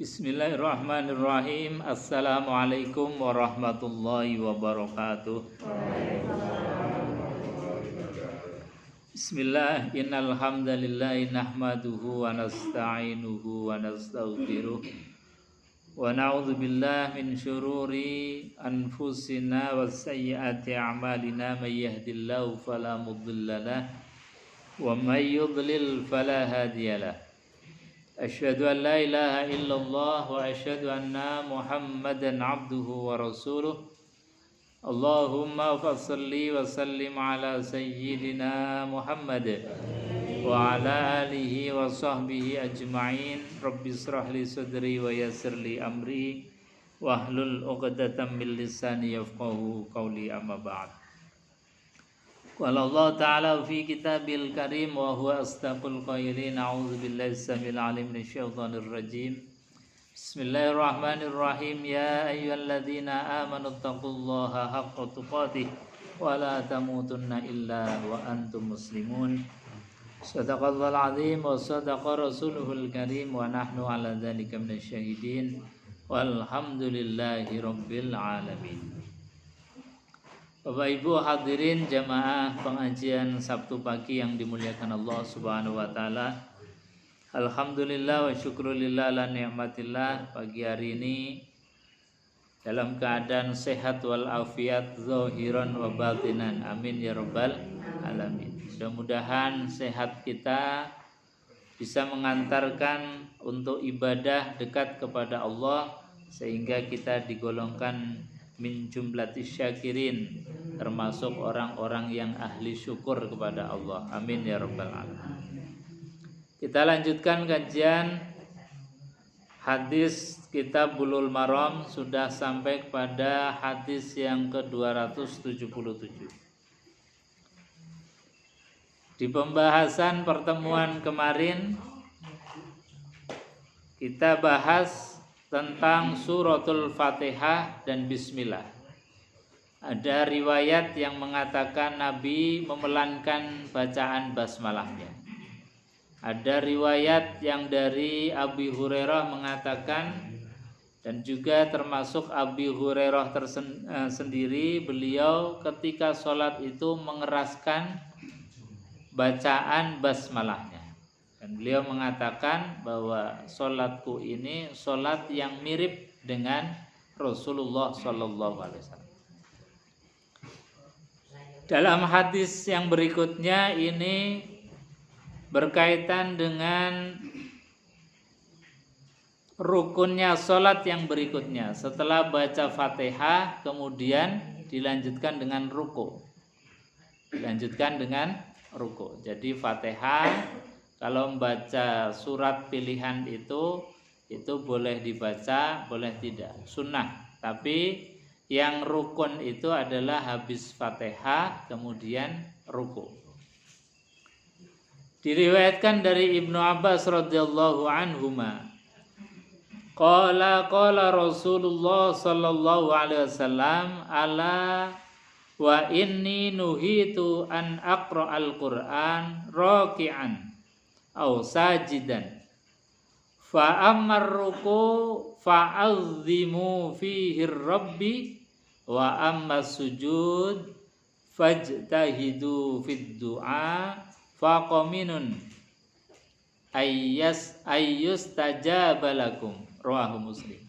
Bismillahirrahmanirrahim. Assalamualaikum warahmatullahi wabarakatuh. Bismillah, innal hamdalillah nahmaduhu wa nasta'inuhu wa nastaghfiruh wa na'udzu billahi min syururi anfusina wa sayyiati a'malina may yahdihillahu fala mudilla lahu wa may yudlil fala hadiyalah. Asyhadu an la ilaha illallah wa asyhadu anna Muhammadan abduhu wa rasuluh. Allahumma fassalli wa sallim ala sayyidina Muhammad wa ala alihi wa sahbihi ajma'in. Rabbi israh li sadri wa yassir li amri wahlul 'uqdatam min lisani yafqahu qawli, amma ba'd. Qala Allah Ta'ala fi kitabil karim wa huwa asdaqul qailin. A'udzu billahi samil alim minasyaitonir rajim. Bismillahirrahmanirrahim. Ya ayyuhalladzina amanu taqullaha haqqa tuqatih wa la tamutunna illa wa antum muslimun. Shadaqallahul azim wa sadaqa rasuluhul karim wa nahnu ala dzalika minasyahidin walhamdulillahi rabbil alamin. Bapak Ibu hadirin jamaah pengajian Sabtu pagi yang dimuliakan Allah Subhanahu wa taala. Alhamdulillah wa syukrulillah la ni'matillah. Pagi hari ini dalam keadaan sehat wal afiat zahiran wa batinan. Amin ya rabbal alamin. Mudah-mudahan sehat kita bisa mengantarkan untuk ibadah dekat kepada Allah sehingga kita digolongkan min jumlatis syakirin, termasuk orang-orang yang ahli syukur kepada Allah. Amin ya rabbal alamin. Kita lanjutkan kajian hadis kitab Bulughul Maram, sudah sampai kepada hadis yang ke-277. Di pembahasan pertemuan kemarin kita bahas tentang suratul Fatihah dan bismillah. Ada riwayat yang mengatakan Nabi memelankan bacaan basmalahnya. Ada riwayat yang dari Abi Hurairah mengatakan, dan juga termasuk Abi Hurairah sendiri, beliau ketika sholat itu mengeraskan bacaan basmalahnya. Dan beliau mengatakan bahwa sholatku ini sholat yang mirip dengan Rasulullah Sallallahu Alaihi Wasallam. Dalam hadis yang berikutnya ini berkaitan dengan rukunnya sholat yang berikutnya. Setelah baca Fatihah kemudian dilanjutkan dengan ruku. Dilanjutkan dengan ruku. Jadi Fatihah, kalau membaca surat pilihan itu boleh dibaca, boleh tidak, sunnah. Tapi yang rukun itu adalah habis Fatihah kemudian ruku. Diriwayatkan dari Ibnu Abbas radhiyallahu anhuma, qala Rasulullah sallallahu alaihi wasallam, ala wa inni nuhitu an aqra'al Qur'an raki'an aw sajidan fa ammar ruku fa'azzimu fihi rabbi wa amma sujud fajtahidu fid du'a faqaminun ayyus tajabalakum, rawahu Muslim.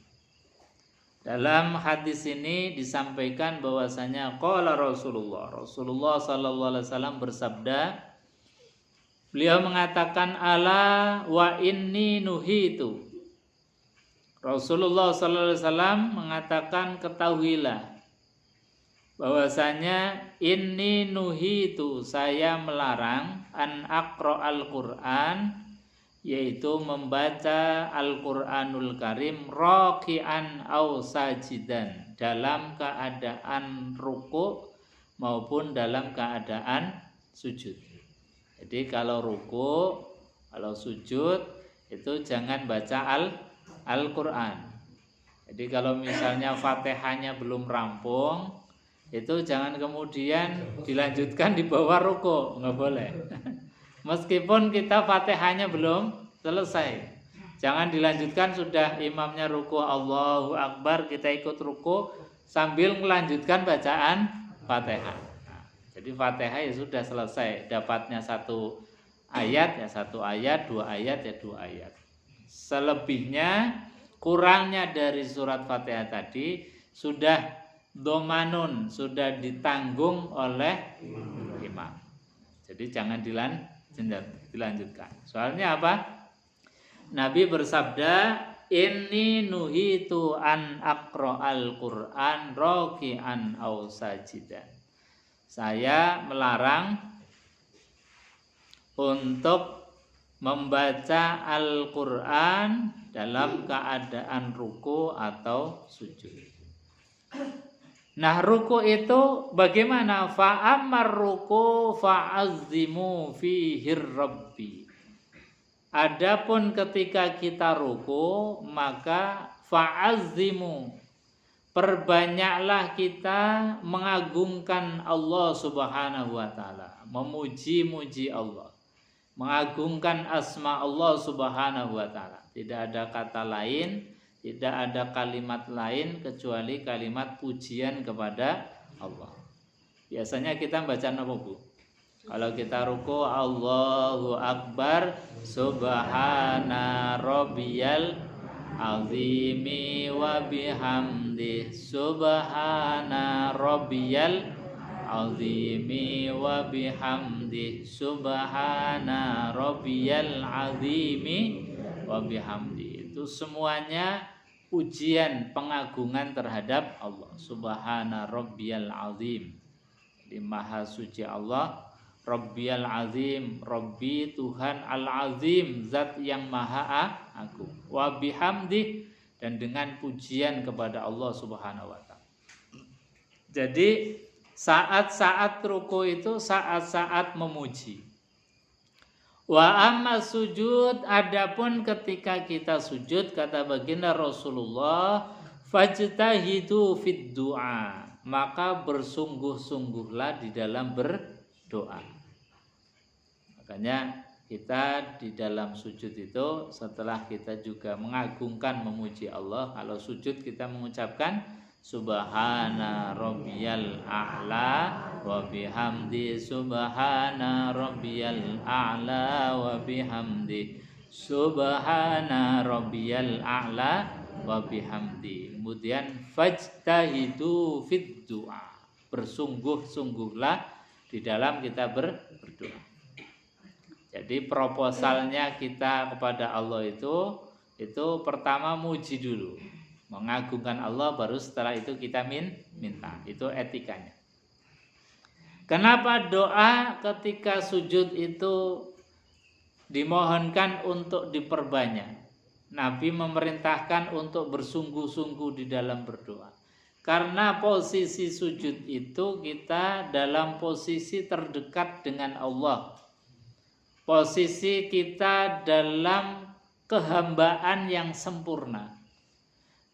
Dalam hadis ini disampaikan bahwasanya qala Rasulullah sallallahu alaihi wasallam bersabda, beliau mengatakan ala wa inni nuhitu. Rasulullah sallallahu alaihi wasallam mengatakan ketahuilah bahwasanya inni nuhitu, saya melarang an aqra'al Qur'an, yaitu membaca Al-Qur'anul Karim raki'an aw sajidan, dalam keadaan ruku maupun dalam keadaan sujud. Jadi kalau ruku, kalau sujud itu jangan baca Al-Qur'an. Jadi kalau misalnya Fatihahnya belum rampung, itu jangan kemudian dilanjutkan di bawah ruku, nggak boleh. Meskipun kita Fatihahnya belum selesai, Jangan dilanjutkan sudah imamnya ruku Allahu Akbar, kita ikut ruku sambil melanjutkan bacaan Fatihah. Nah, jadi Fatihah ya sudah selesai, dapatnya 1 ayat ya 1 ayat, 2 ayat ya 2 ayat. Selebihnya kurangnya dari surat Fatihah tadi sudah domanun, sudah ditanggung oleh imam. Jadi jangan dilanjutkan. Soalnya apa? Nabi bersabda, inni nuhitu an aqra'al Qur'an raki'an aw sajidan. Saya melarang untuk membaca Al-Qur'an dalam keadaan ruku atau sujud. Nah, ruku itu bagaimana? Fa'ammar ruku fa'azzimu fihi rabbi. Adapun ketika kita ruku, maka fa'azzimu, perbanyaklah kita mengagungkan Allah Subhanahu wa taala, memuji-muji Allah, mengagungkan asma Allah Subhanahu wa taala. Tidak ada kata lain, tidak ada kalimat lain kecuali kalimat pujian kepada Allah. Biasanya kita baca apa, Bu? Kalau kita ruku, Allahu Akbar, Subhana Rabbiyal Azimi wa bihamdi, Subhana Rabbiyal Azimi wa bihamdi, Subhana Rabbiyal Azimi wa bihamdi. Itu semuanya pujian pengagungan terhadap Allah. Subhana Rabbiyal Azim, di Maha Suci Allah. Rabbiyal Azim, Rabbi Tuhan Al-Azim, zat yang maha agung. Wa bihamdi, dan dengan pujian kepada Allah Subhanahu wa taala. Jadi saat-saat ruku itu saat-saat memuji. Wa amma sujud, adapun ketika kita sujud, kata baginda Rasulullah, fajtahidu fid du'a, maka bersungguh-sungguhlah di dalam berdoa. Makanya kita di dalam sujud itu setelah kita juga mengagungkan, memuji Allah, kalau sujud kita mengucapkan Subhana Rabbiyal A'la wa bihamdi, Subhana Rabbiyal A'la wa bihamdi, Subhana Rabbiyal A'la wa bihamdi. Kemudian fajtahidu fid du'a, bersungguh-sungguhlah di dalam kita berdoa. Jadi proposalnya kita kepada Allah itu pertama muji dulu, mengagungkan Allah, baru setelah itu kita minta. Itu etikanya. Kenapa doa ketika sujud itu dimohonkan untuk diperbanyak? Nabi memerintahkan untuk bersungguh-sungguh di dalam berdoa. Karena posisi sujud itu kita dalam posisi terdekat dengan Allah. Posisi kita dalam kehambaan yang sempurna,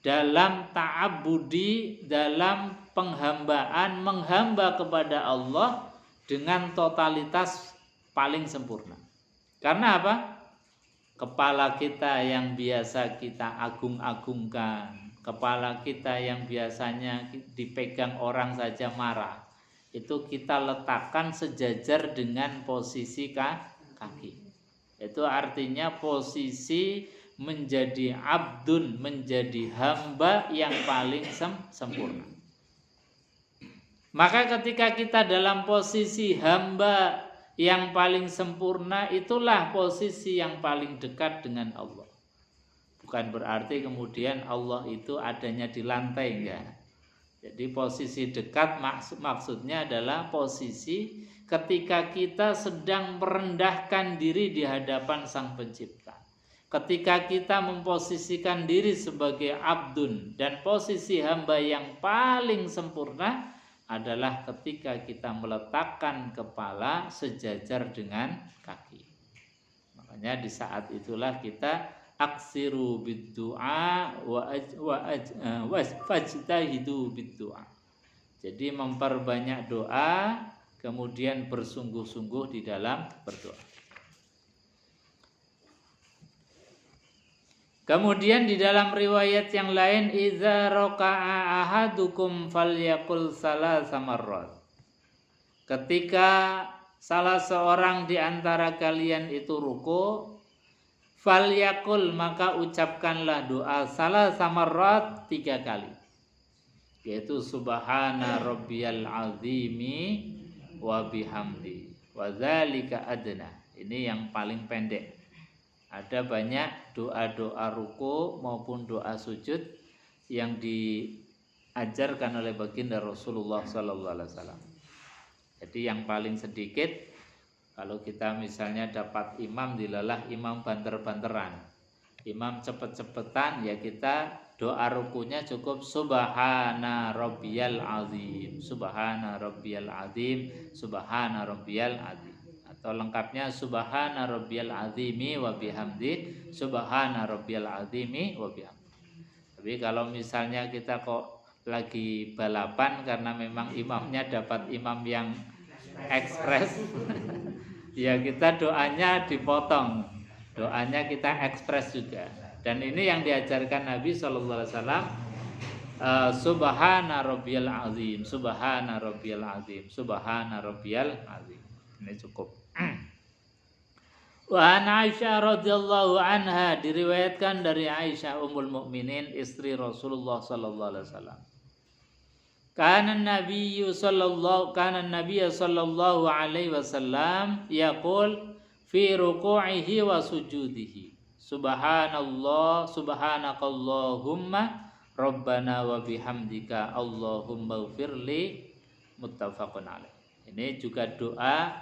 dalam ta'abudi, dalam penghambaan, menghamba kepada Allah dengan totalitas paling sempurna. Karena apa? Kepala kita yang biasa kita agung-agungkan, kepala kita yang biasanya dipegang orang saja marah, itu kita letakkan sejajar dengan posisi kaki. Itu artinya posisi menjadi abdun, menjadi hamba yang paling sempurna. Maka ketika kita dalam posisi hamba yang paling sempurna, itulah posisi yang paling dekat dengan Allah. Bukan berarti kemudian Allah itu adanya di lantai, enggak. Jadi posisi dekat maksudnya adalah posisi ketika kita sedang merendahkan diri di hadapan Sang Pencipta. Ketika kita memposisikan diri sebagai abdun, dan posisi hamba yang paling sempurna adalah ketika kita meletakkan kepala sejajar dengan kaki. Makanya di saat itulah kita aksiru bid-du'a fajtahidu bid-du'a. Jadi memperbanyak doa, kemudian bersungguh-sungguh di dalam berdoa. Kemudian di dalam riwayat yang lain, idza raka'a ahadukum falyaqul salasa marrat. Ketika salah seorang di antara kalian itu ruku, falyaqul, maka ucapkanlah doa salasa marrat 3 kali. Yaitu subhana rabbiyal azimi wa bihamdi wa dzalika adna. Ini yang paling pendek. Ada banyak doa-doa ruku maupun doa sujud yang diajarkan oleh baginda Rasulullah sallallahu alaihi wasallam. Jadi yang paling sedikit, kalau kita misalnya dapat imam dilalah imam banter-banteran, imam cepet-cepetan, ya kita doa rukunya cukup subhana rabbiyal azim, subhana rabbiyal azim, subhana rabbiyal azim. Atau lengkapnya subhana rabbiyal azimi wa bihamdi, subhana rabbiyal azimi wa bihamdi. Tapi kalau misalnya kita kok lagi balapan karena memang imamnya dapat imam yang ekspres, ya kita doanya dipotong, doanya kita ekspres juga. Dan ini yang diajarkan Nabi sallallahu alaihi wasallam, subhana rabbiyal azim, subhana rabbiyal azim, subhana rabbiyal azim. Ini cukup. Wa an Aisyah radhiyallahu anha, diriwayatkan dari Aisyah ummul mukminin, istri Rasulullah sallallahu alaihi wasallam. Kana Nabi sallallahu alaihi wasallam yaqul fi ruku'ihi wa sujudihi, subhanallah subhanakallahumma rabbana wa bihamdika allahumma ighfirli, muttafaqun alaih. Ini juga doa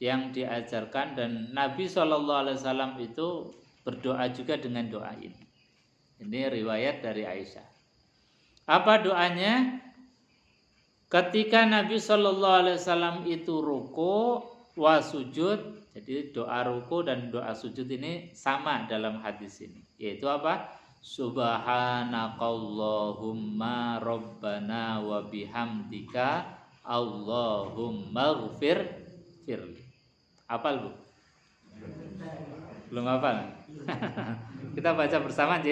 yang diajarkan, dan Nabi SAW itu berdoa juga dengan doa ini. Ini riwayat dari Aisyah. Apa doanya? Ketika Nabi SAW itu ruku wa sujud, jadi doa ruku dan doa sujud ini sama dalam hadis ini. Yaitu apa? Subhanakallahumma rabbana wa bihamdika allahumma ighfirli. Hafal Bu? Belum hafal? Kita baca bersama aja.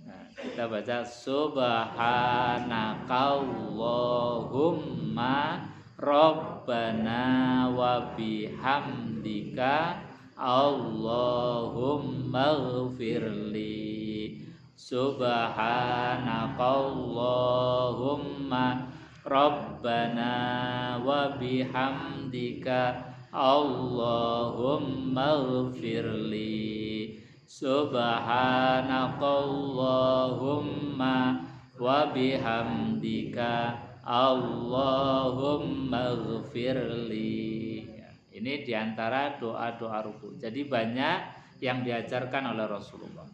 Nah, kita baca subhanakallahumma rabbana wa bihamdika allahumma ighfirli, subhanakallahumma rabbana wa bihamdika allahumma ighfirli, subhanakallahumma wa bihamdika allahumma ighfirli. Ini diantara doa-doa ruku. Jadi banyak yang diajarkan oleh Rasulullah.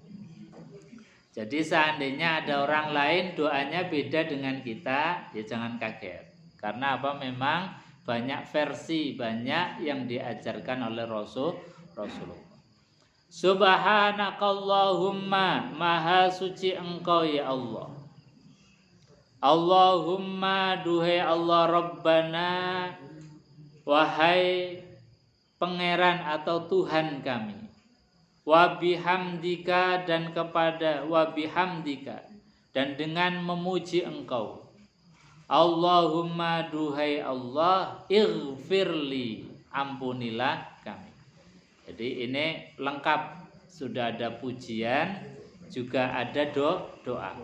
Jadi seandainya ada orang lain doanya beda dengan kita, ya jangan kaget. Karena apa? Memang banyak versi, banyak yang diajarkan oleh Rasulullah. Subhanakallahumma, maha suci engkau ya Allah. Allahumma, duhai Allah, Rabbana, wahai pangeran atau Tuhan kami. Wa bihamdika, dan kepada wa bihamdika, dan dengan memuji engkau. Allahumma, duhai Allah, ighfirli, ampunilah kami. Jadi ini lengkap, sudah ada pujian, juga ada doa.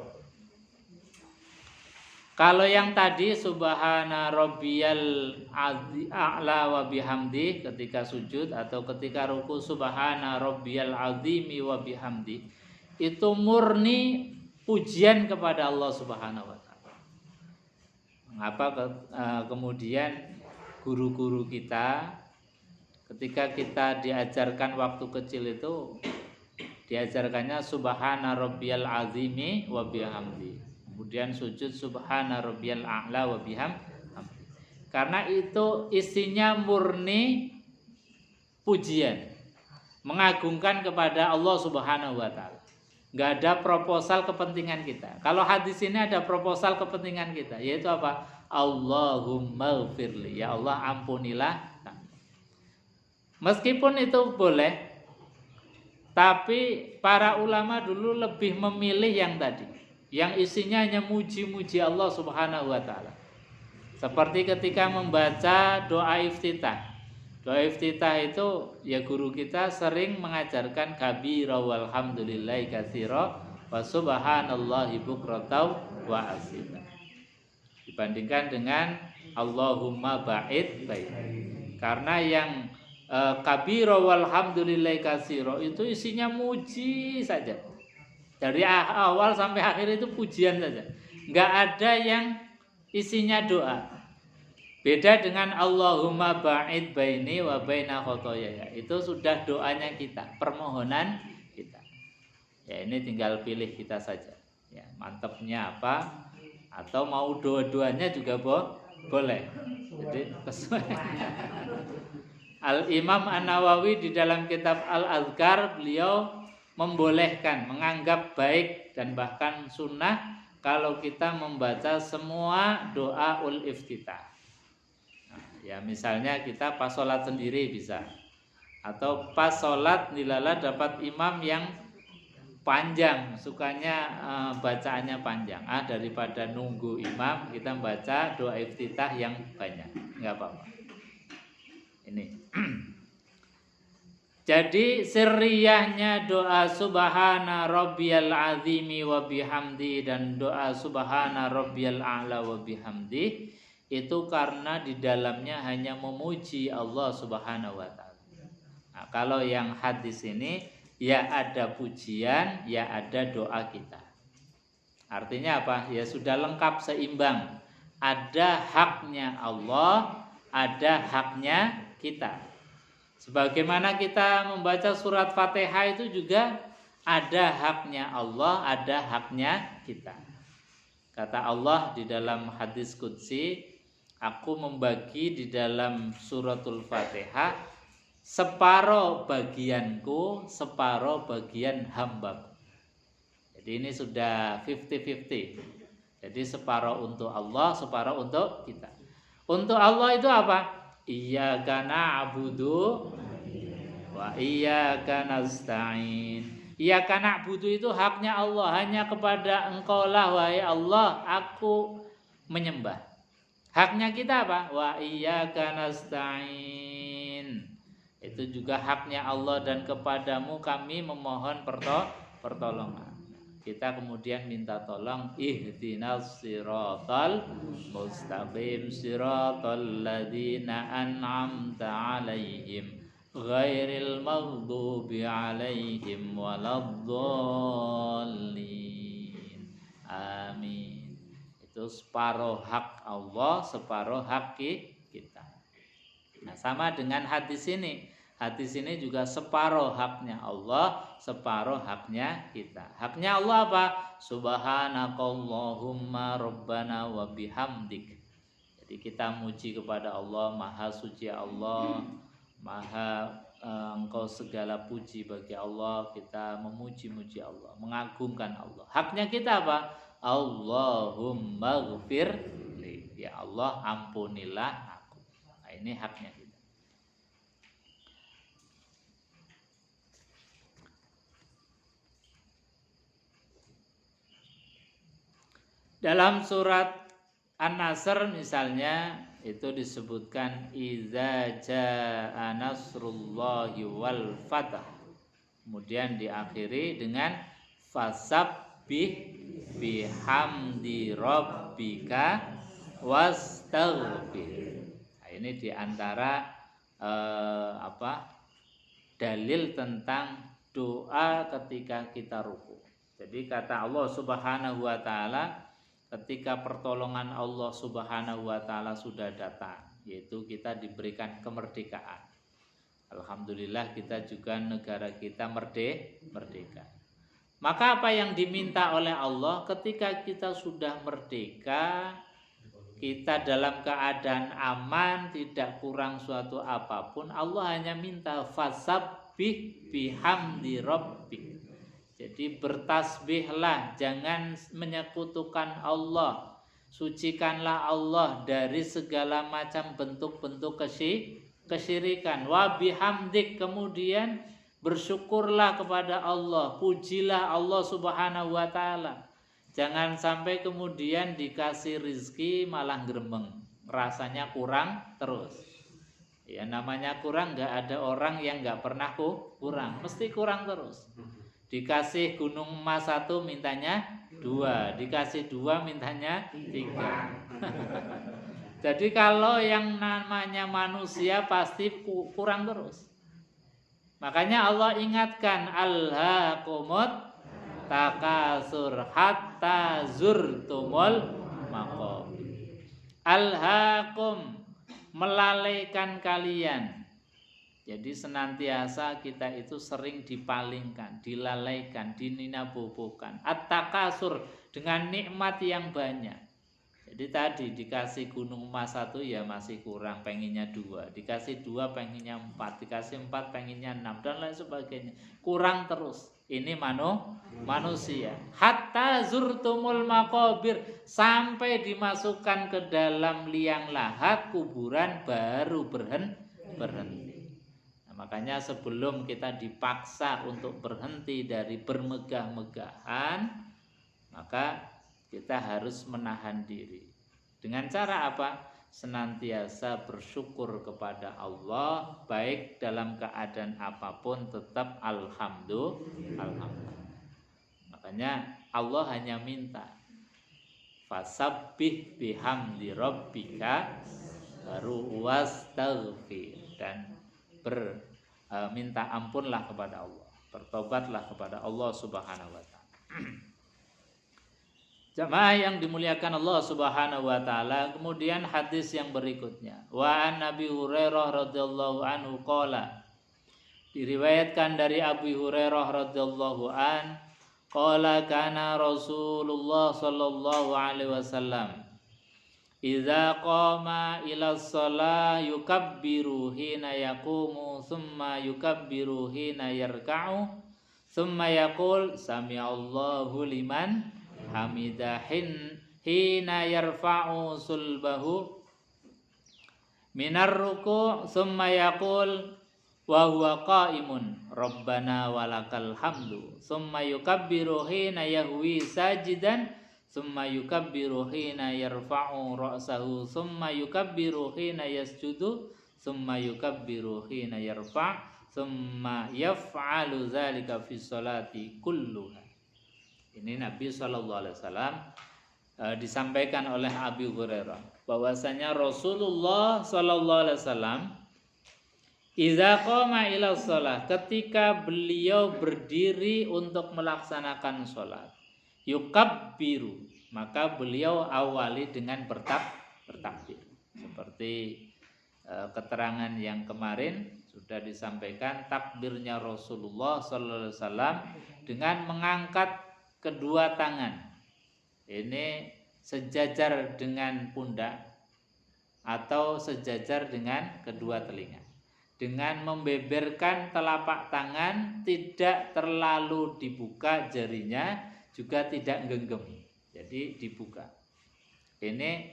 Kalau yang tadi subhana rabbiyal a'la wa bihamdi ketika sujud, atau ketika ruku subhana rabbiyal azimi wa bihamdi, itu murni pujian kepada Allah Subhanahu wa taala. Mengapa kemudian guru-guru kita ketika kita diajarkan waktu kecil itu diajarkannya subhana rabbiyal azimi wa bihamdi. Kemudian sujud subhana rabbiyal a'la wa bihamdi. Karena itu isinya murni pujian, mengagungkan kepada Allah Subhanahu wa taala. Enggak ada proposal kepentingan kita. Kalau hadis ini ada proposal kepentingan kita, yaitu apa? Allahumma ighfirli, ya Allah ampunilah. Meskipun itu boleh, Tapi para ulama dulu lebih memilih yang tadi, yang isinya hanya muji-muji Allah Subhanahu wa taala. Seperti ketika membaca doa iftitah. Doa iftitah itu ya guru kita sering mengajarkan kabira walhamdulillahi katsira wa subhanallahi bukratan wa asila. Dibandingkan dengan Allahumma ba'id baini. Karena yang kabira walhamdulillahi katsira itu isinya muji saja. Dari awal sampai akhir itu pujian saja. Enggak ada yang isinya doa. Beda dengan Allahumma ba'id baini wa baina khotoyaya. Itu sudah doanya kita, permohonan kita. Ya ini tinggal pilih kita saja. Ya, mantapnya apa? Atau mau doa-doanya juga boleh. Jadi Al-Imam An-Nawawi di dalam kitab Al-Azkar beliau membolehkan, menganggap baik dan bahkan sunnah kalau kita membaca semua doa ul iftitah. Nah, ya misalnya kita pas sholat sendiri bisa, atau pas sholat dilala dapat imam yang panjang, sukanya bacaannya panjang. Daripada nunggu imam kita baca doa iftitah yang banyak, nggak apa-apa. Ini. Jadi sirriyahnya doa subhana rabbiyal azimi wa bihamdi dan doa subhana rabbiyal a'la wa bihamdi itu karena di dalamnya hanya memuji Allah Subhanahu wa taala. Nah, kalau yang hadis ini ya ada pujian, ya ada doa kita. Artinya apa? Ya sudah lengkap seimbang. Ada haknya Allah, ada haknya kita. Sebagaimana kita membaca surat Fatihah itu juga ada haknya Allah, ada haknya kita. Kata Allah di dalam hadis qudsi, aku membagi di dalam suratul Fatihah separuh bagianku, separuh bagian hambaku. Jadi ini sudah 50-50. Jadi separuh untuk Allah, separuh untuk kita. Untuk Allah itu apa? Iyyaka na'budu wa iyyaka nasta'in. Iyyaka na'budu itu haknya Allah, hanya kepada Engkau lah wahai Allah aku menyembah. Haknya kita apa? Wa iyyaka nasta'in. Itu juga haknya Allah dan kepadamu kami memohon pertolongan. Kita kemudian minta tolong ihdinas siratal mustaqim siratal ladzina an'amta 'alaihim ghairil maghdubi 'alaihim waladdallin. Amin. Itu separuh hak Allah, separuh hak kita. Nah, sama dengan hadis ini. Hadis ini juga separuh haknya Allah, separuh haknya kita. Haknya Allah apa? Subhanakallahumma rabbana wa bihamdik. Jadi kita muji kepada Allah, maha suci Allah, maha engkau segala puji bagi Allah. Kita memuji-muji Allah, mengagungkan Allah. Haknya kita apa? Allahumma ghfirli. Ya Allah, ampunilah aku. Nah, ini haknya kita. Dalam surat An-Nasr misalnya itu disebutkan idza jaa nasrullahi wal fath. Kemudian diakhiri dengan fasabbih bihamdi rabbika wastaghfir. Nah, ini diantara dalil tentang doa ketika kita ruku. Jadi kata Allah Subhanahu wa taala, ketika pertolongan Allah Subhanahu wa taala sudah datang, yaitu kita diberikan kemerdekaan. Alhamdulillah kita juga negara kita merdeka. Maka apa yang diminta oleh Allah ketika kita sudah merdeka, kita dalam keadaan aman, tidak kurang suatu apapun, Allah hanya minta fasabbih bihamdi rabbik. Jadi bertasbihlah, jangan menyekutukan Allah. Sucikanlah Allah dari segala macam bentuk-bentuk kesyirikan. Wa bihamdik, kemudian Bersyukurlah kepada Allah, pujilah Allah Subhanahu wa taala. Jangan sampai kemudian dikasih rizki malah gremeng, rasanya kurang terus. Ya namanya kurang, nggak ada orang yang nggak pernah kurang, mesti kurang terus. Dikasih gunung emas 1 mintanya 2, dikasih 2 mintanya 3. Jadi kalau yang namanya manusia pasti kurang terus. Makanya Allah ingatkan, alhaakumut takasur hatta zurtumul maqabir. Alhaakum, melalaikan kalian. Jadi senantiasa kita itu sering dipalingkan, dilalaikan, dininabobokan. At-takasur, dengan nikmat yang banyak. Jadi tadi dikasih gunung emas 1 ya masih kurang, pengennya 2. Dikasih 2 pengennya 4, dikasih 4 pengennya 6 dan lain sebagainya. Kurang terus. Ini manusia. Hatta zurtumul maqabir, sampai dimasukkan ke dalam liang lahat kuburan baru berhenti. Makanya sebelum kita dipaksa untuk berhenti dari bermegah-megahan, maka kita harus menahan diri. Dengan cara apa? Senantiasa bersyukur kepada Allah, baik dalam keadaan apapun tetap alhamdulillah. Makanya Allah hanya minta fasabbih bihamdi rabbika baru wastaghfir, dan minta ampunlah kepada Allah, bertobatlah kepada Allah Subhanahu wa taala. Jamaah yang dimuliakan Allah Subhanahu wa taala, kemudian hadis yang berikutnya, wa an Nabi Hurairah radhiyallahu anhu qala, diriwayatkan dari Abu Hurairah radhiyallahu an qala kana Rasulullah sallallahu alaihi wasallam idza qama ila shalah yukabbiru hina yaqumu thumma yukabbiru hina yarka'u thumma yaqul sami'allahu liman hamidahin hina yarfa'u sulbahu minar ruku' thumma yaqul wa huwa qa'imun rabbana walakal hamdu thumma yukabbiru hina yahwi sajidan summa yukabbiru hina yarfa'u ra'sahu summa yukabbiru hina yasjudu summa yukabbiru hina yarfa' summa yaf'alu dzalika fi sholati kulluha. Ini Nabi SAW disampaikan oleh Abu Hurairah bahwasanya Rasulullah SAW idza qama ila shalah, ketika beliau berdiri untuk melaksanakan sholat, yukabbiru, maka beliau awali dengan bertakbir. Seperti keterangan yang kemarin sudah disampaikan, takbirnya Rasulullah sallallahu alaihi wasallam dengan mengangkat kedua tangan. Ini sejajar dengan pundak atau sejajar dengan kedua telinga. Dengan membeberkan telapak tangan, tidak terlalu dibuka jarinya, juga tidak genggam, jadi dibuka. Ini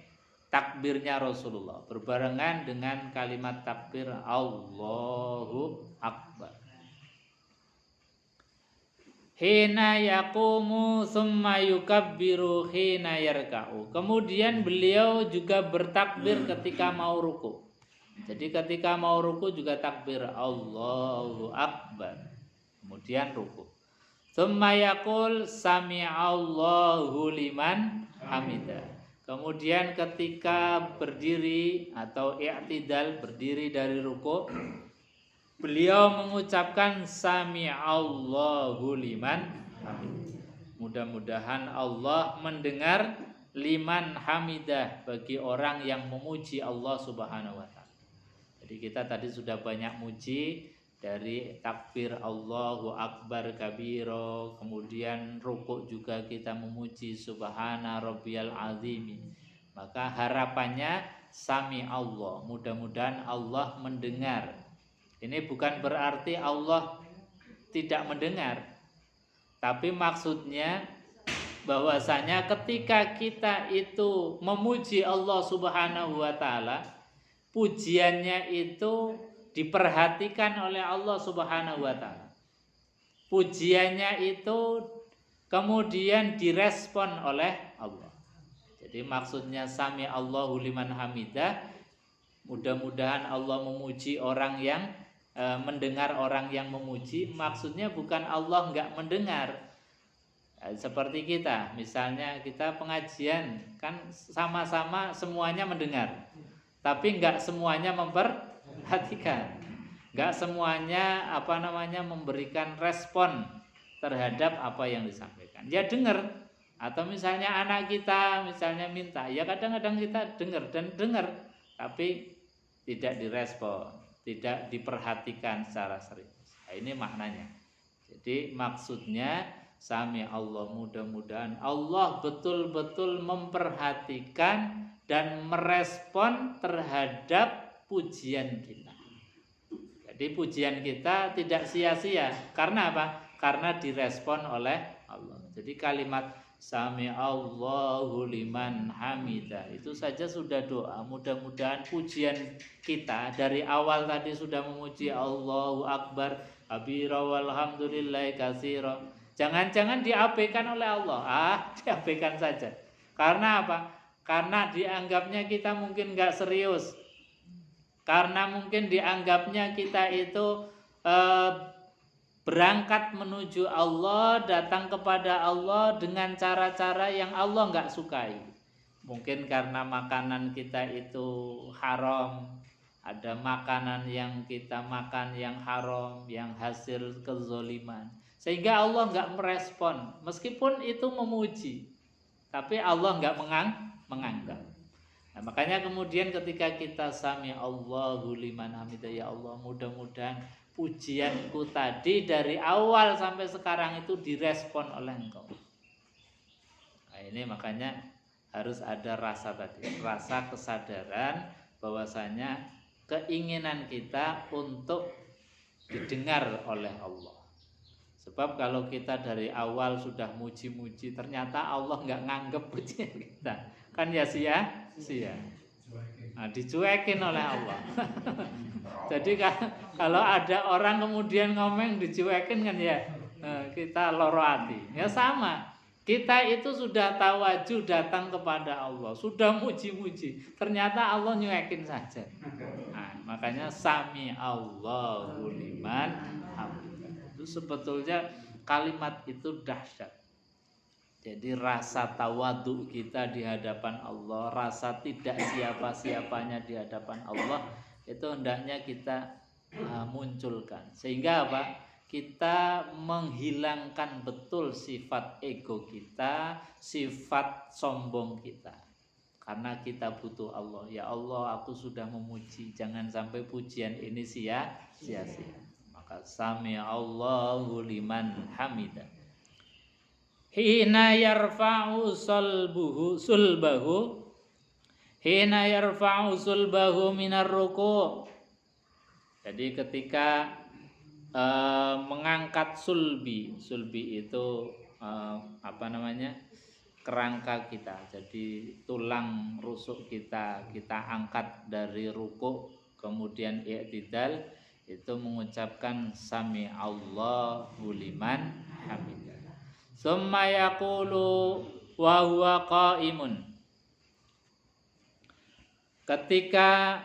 takbirnya Rasulullah berbarengan dengan kalimat takbir Allahu Akbar. Hina yaqumu summa yukabbiru hina yarka'u. Kemudian beliau juga bertakbir ketika mau ruku. Jadi ketika mau ruku juga takbir Allahu Akbar, kemudian ruku. Tsumma yaqul sami'allahu liman hamidah. Kemudian ketika berdiri atau i'tidal, berdiri dari ruku, beliau mengucapkan sami'allahu liman hamidah. Mudah-mudahan Allah mendengar liman hamidah, bagi orang yang memuji Allah Subhanahu wa taala. Jadi kita tadi sudah banyak muji, dari takbir Allahu Akbar kabiro, kemudian rukuk juga kita memuji subhana rabbiyal azimi. Maka harapannya sami Allah, mudah-mudahan Allah mendengar. Ini bukan berarti Allah tidak mendengar, tapi maksudnya bahwasanya ketika kita itu memuji Allah Subhanahu wa taala, pujiannya itu diperhatikan oleh Allah Subhanahu wa taala. pujiannya itu kemudian direspon oleh Allah. Jadi maksudnya sami Allahu liman hamidah, mudah-mudahan Allah memuji orang yang mendengar orang yang memuji. Maksudnya bukan Allah enggak mendengar. Seperti kita, misalnya kita pengajian kan sama-sama semuanya mendengar, tapi enggak semuanya memperhatikan, enggak semuanya memberikan respon terhadap apa yang disampaikan. Ya dengar, atau misalnya anak kita misalnya minta, ya kadang-kadang kita dengar, tapi tidak direspon, tidak diperhatikan secara serius. Nah, ini maknanya. Jadi maksudnya sami Allah, mudah-mudahan Allah betul-betul memperhatikan dan merespon terhadap pujian kita. Jadi pujian kita tidak sia-sia. Karena apa? Karena direspon oleh Allah. Jadi kalimat sami Allahu liman hamidah itu saja sudah doa. Mudah-mudahan pujian kita dari awal tadi sudah memuji Allahu Akbar kabira walhamdulillahi katsira. Jangan-jangan diabaikan oleh Allah. Diabaikan saja. Karena apa? Karena dianggapnya kita mungkin enggak serius. Karena mungkin dianggapnya kita itu berangkat menuju Allah, datang kepada Allah dengan cara-cara yang Allah enggak sukai. Mungkin karena makanan kita itu haram, ada makanan yang kita makan yang haram, yang hasil kezoliman, sehingga Allah enggak merespon. Meskipun itu memuji, tapi Allah enggak menganggap. Nah, makanya kemudian ketika kita sami Allahu liman hamidah, ya Allah mudah-mudahan pujianku tadi dari awal sampai sekarang itu direspon oleh Engkau. Nah, ini makanya harus ada rasa tadi, rasa kesadaran bahwasanya keinginan kita untuk didengar oleh Allah. Sebab kalau kita dari awal sudah muji-muji, ternyata Allah nggak nganggep pujian kita, kan ya sia-sia. Nah, dicuekin oleh Allah. Jadi kalau ada orang kemudian ngomong dicuekin kan ya, kita loro hati. Ya sama, kita itu sudah tawajuh datang kepada Allah, sudah muji-muji, ternyata Allah nyuekin saja. Nah, makanya sami Allahu liman hamidah. Itu sebetulnya kalimat itu dahsyat. Jadi rasa tawadu kita di hadapan Allah, rasa tidak siapa-siapanya di hadapan Allah, itu hendaknya kita munculkan. Sehingga apa? Kita menghilangkan betul sifat ego kita, sifat sombong kita. Karena kita butuh Allah. Ya Allah, aku sudah memuji, jangan sampai pujian ini sia-sia. Maka sami Allahu liman hamidah. Hina yarfa'u sulbahu hina yarfa'u sulbahu minar ruku'. Jadi ketika mengangkat sulbi itu kerangka kita. Jadi tulang rusuk kita angkat dari ruku', kemudian i'tidal, itu mengucapkan sami Allahu liman hamidah. Summa yaqulu wa huwa qaimun. Ketika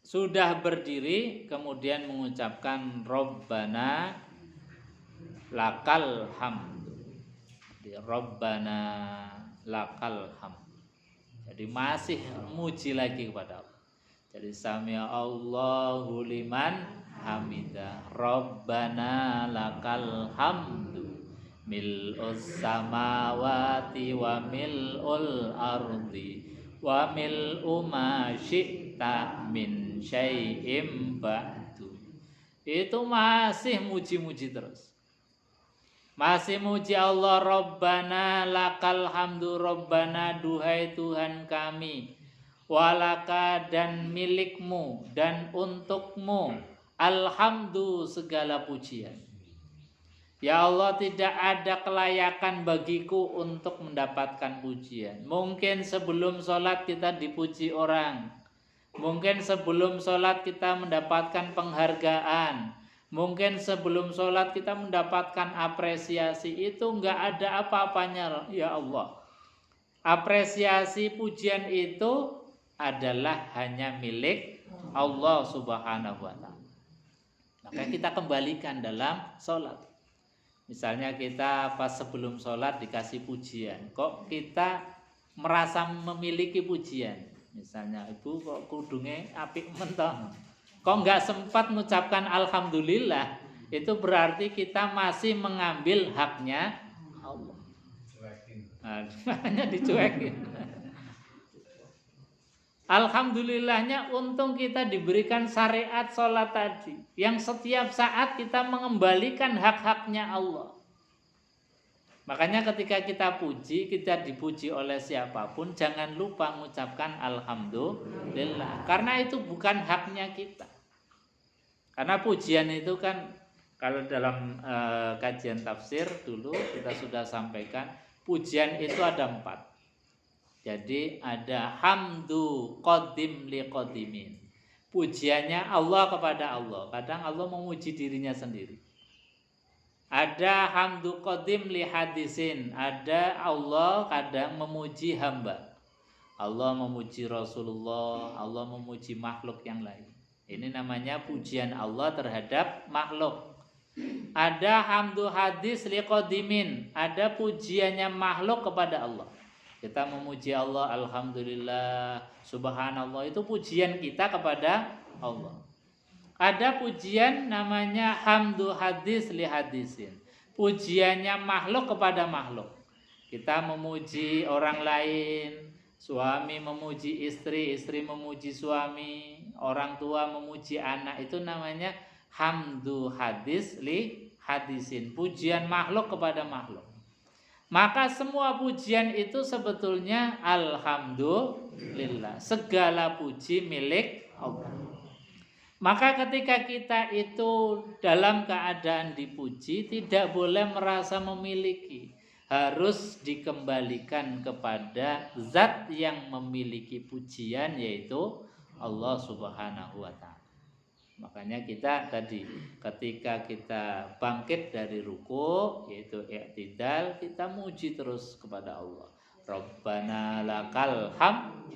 sudah berdiri kemudian mengucapkan Rabbana lakal hamd. Rabbana lakal hamd. Jadi masih muji lagi kepada Allah. Jadi sami Allahu liman hamidah. Rabbana lakal hamdu mil'us samawati wa mil'ul ardi wa mil'u ma syi'ta min syai'im ba'du. Itu masih muji-muji terus. Masih muji Allah. Rabbana lakal hamdu. Rabbana, duhai Tuhan kami, walaka, dan milikmu dan untukmu, alhamdu, segala pujian. Ya Allah, tidak ada kelayakan bagiku untuk mendapatkan pujian. Mungkin sebelum sholat kita dipuji orang, mungkin sebelum sholat kita mendapatkan penghargaan, Mungkin sebelum sholat kita mendapatkan apresiasi, itu enggak ada apa-apanya ya Allah. Apresiasi pujian itu adalah hanya milik Allah Subhanahu wa ta'ala. Maka kita kembalikan dalam sholat. Misalnya kita pas sebelum sholat dikasih pujian, kok kita merasa memiliki pujian. Misalnya, ibu kok kudungnya apik mentong, kok nggak sempat mengucapkan alhamdulillah, itu berarti kita masih mengambil haknya Allah. Makanya dicuekin. Alhamdulillahnya untung kita diberikan syariat sholat tadi, yang setiap saat kita mengembalikan hak-haknya Allah. Makanya ketika kita puji, kita dipuji oleh siapapun, jangan lupa mengucapkan alhamdulillah, karena itu bukan haknya kita. Karena pujian itu kan, kalau dalam kajian tafsir dulu kita sudah sampaikan, pujian itu ada 4. Jadi ada hamdu qadim li qadimin. Pujiannya Allah kepada Allah. Kadang Allah memuji dirinya sendiri. Ada hamdu qadim li hadisin. Ada Allah kadang memuji hamba. Allah memuji Rasulullah, Allah memuji makhluk yang lain. Ini namanya pujian Allah terhadap makhluk. Ada hamdu hadis li qadimin. Ada pujiannya makhluk kepada Allah. Kita memuji Allah, alhamdulillah, subhanallah, itu pujian kita kepada Allah. Ada pujian namanya hamdu hadis li hadisin. Pujiannya makhluk kepada makhluk. Kita memuji orang lain, suami memuji istri, istri memuji suami, orang tua memuji anak, itu namanya hamdu hadis li hadisin. Pujian makhluk kepada makhluk. Maka semua pujian itu sebetulnya alhamdulillah. Segala puji milik Allah. Maka ketika kita itu dalam keadaan dipuji, tidak boleh merasa memiliki. Harus dikembalikan kepada zat yang memiliki pujian, yaitu Allah Subhanahu wa ta'ala. Makanya kita tadi ketika kita bangkit dari ruku, yaitu i'tidal, kita muji terus kepada Allah. Rabbana lakal hamd.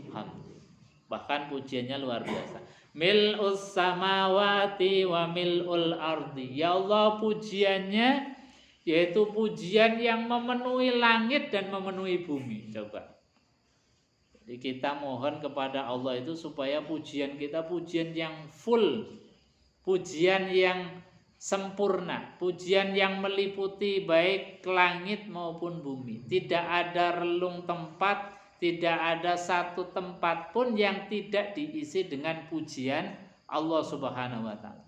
Bahkan pujiannya luar biasa. Mil'us samawati wa mil'ul ardi. Ya Allah, pujiannya yaitu pujian yang memenuhi langit dan memenuhi bumi. Coba. Jadi kita mohon kepada Allah itu supaya pujian kita pujian yang full, pujian yang sempurna, pujian yang meliputi baik langit maupun bumi. Tidak ada relung tempat, tidak ada satu tempat pun yang tidak diisi dengan pujian Allah Subhanahu wa ta'ala.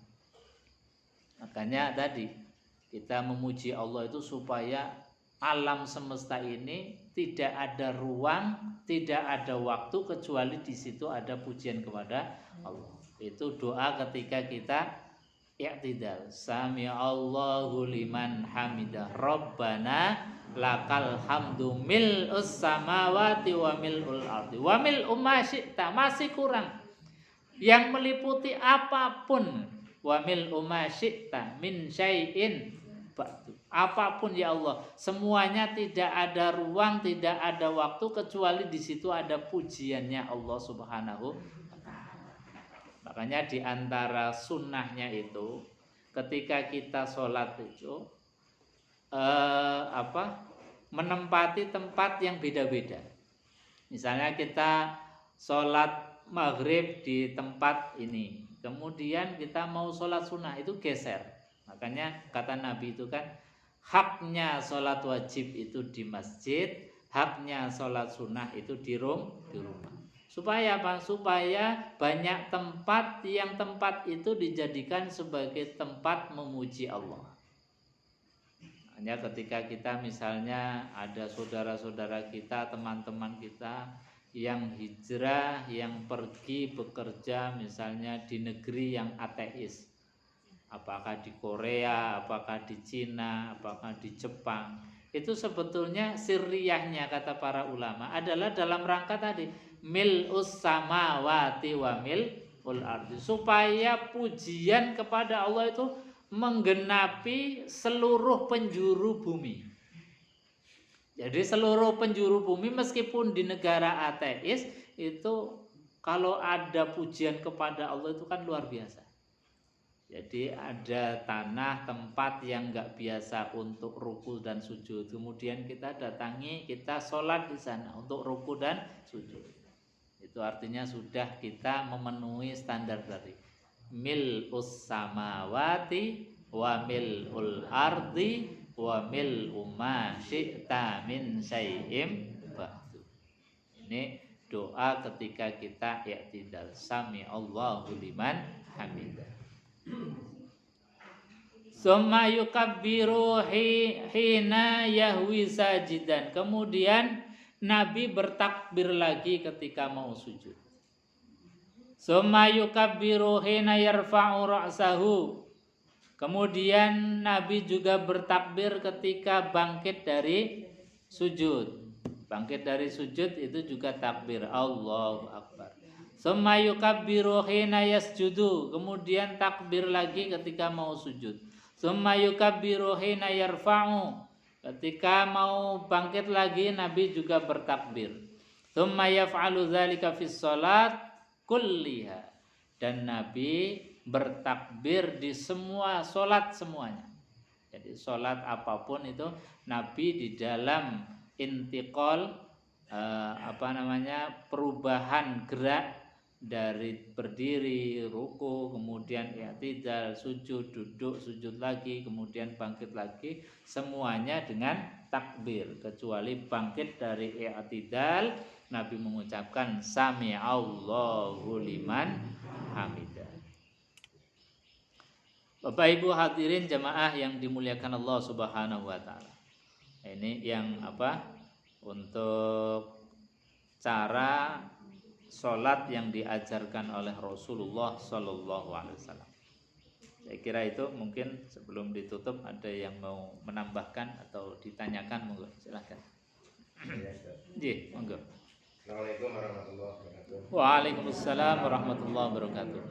Makanya tadi kita memuji Allah itu supaya alam semesta ini tidak ada ruang, tidak ada waktu kecuali di situ ada pujian kepada Allah. Itu doa ketika kita i'tidal. Sami Allahu liman hamidah. Rabbana lakal hamdu mil'us samawati wa mil'ul ardi wa mil'u ma syi'ta. Masih kurang. Yang meliputi apapun. Wa mil'u ma syi'ta min syai'in ba'du. Apapun ya Allah, semuanya tidak ada ruang, tidak ada waktu kecuali di situ ada pujiannya Allah Subhanahu. Makanya di antara sunnahnya itu ketika kita sholat itu menempati tempat yang beda-beda. Misalnya kita sholat maghrib di tempat ini, kemudian kita mau sholat sunnah itu geser. Makanya kata Nabi itu kan haknya sholat wajib itu di masjid, haknya sholat sunnah itu di rumah. Supaya apa? Supaya banyak tempat yang tempat itu dijadikan sebagai tempat memuji Allah. Hanya ketika kita misalnya ada saudara-saudara kita, teman-teman kita yang hijrah, yang pergi bekerja misalnya di negeri yang ateis. Apakah di Korea, apakah di Cina, apakah di Jepang. Itu sebetulnya sirriyahnya kata para ulama adalah dalam rangka tadi mil'us samawati wa mil'ul ardi, supaya pujian kepada Allah itu menggenapi seluruh penjuru bumi. Jadi seluruh penjuru bumi meskipun di negara ateis itu kalau ada pujian kepada Allah itu kan luar biasa. Jadi ada tanah tempat yang nggak biasa untuk ruku dan sujud. Kemudian kita datangi, kita sholat di sana untuk ruku dan sujud. Itu artinya sudah kita memenuhi standar tadi. Mil'us samawati wa mil'ul ardi wa mil'u ma syi'ta min syai'im ba'du. Ini doa ketika kita i'tidal. Sami Allahu liman hamidah. Summa yukabbiru hina yahwi sajidan. Kemudian Nabi bertakbir lagi ketika mau sujud. Summa yukabbiru hina yarfa'u ra'sahu. Kemudian Nabi juga bertakbir ketika bangkit dari sujud. Bangkit dari sujud itu juga takbir. Allahu Akbar. Summa yukabbiru hina yasjudu. Kemudian takbir lagi ketika mau sujud. Summa yukabbiru hina yarfa'u. Ketika mau bangkit lagi Nabi juga bertakbir. Summa yaf'alu dzalika fis shalat kulliha. Dan Nabi bertakbir di semua sholat semuanya. Jadi sholat apapun itu Nabi di dalam intiqal perubahan gerak dari berdiri, ruku, kemudian i'tidal, sujud, duduk, sujud lagi, kemudian bangkit lagi, semuanya dengan takbir. Kecuali bangkit dari i'tidal, Nabi mengucapkan Sami Allahu liman hamidah. Bapak Ibu hadirin jamaah yang dimuliakan Allah Subhanahu wa taala. Ini yang untuk cara sholat yang diajarkan oleh Rasulullah Sallallahu Alaihi Wasallam. Saya kira itu mungkin sebelum ditutup ada yang mau menambahkan atau ditanyakan, monggo silakan. Ji, monggo. Assalamualaikum warahmatullahi wabarakatuh. Waalaikumsalam warahmatullahi wabarakatuh.